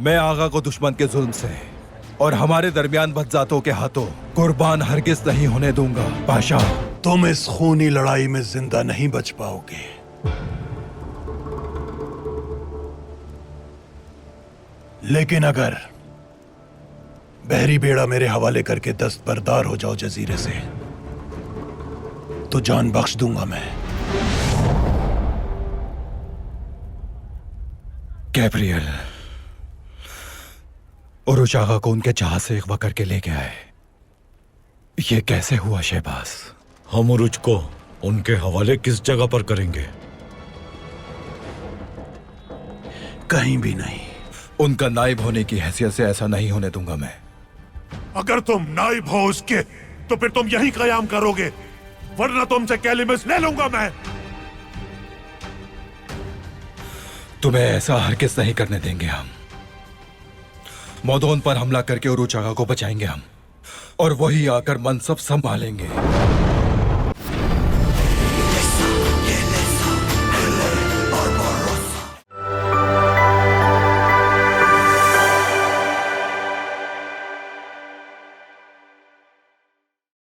मैं आगा को दुश्मन के जुल्म से और हमारे दरमियान बदजातों के हाथों कुर्बान हरगिज नहीं होने दूंगा। पाशा, तुम इस खूनी लड़ाई में जिंदा नहीं बच पाओगे। लेकिन अगर बहरी बेड़ा मेरे हवाले करके दस्तबरदार हो जाओ जजीरे से, तो जान बख्श दूंगा मैं। गैब्रियल, उरुच आगा को उनके जहाज से अगवा करके ले गया है। ये कैसे हुआ शहबाज? हम उरुच को उनके हवाले किस जगह पर करेंगे? कहीं भी नहीं। उनका नाइब होने की हैसियत से ऐसा नहीं होने दूंगा मैं। अगर तुम नाइब हो उसके, तो फिर तुम यहीं कयाम करोगे, वरना तुमसे कैलिमस ले लूंगा मैं। तुम्हें ऐसा हरगिज नहीं करने देंगे हम। मौदोन पर हमला करके उरुच आगा को बचाएंगे हम, और वही आकर मनसब संभालेंगे।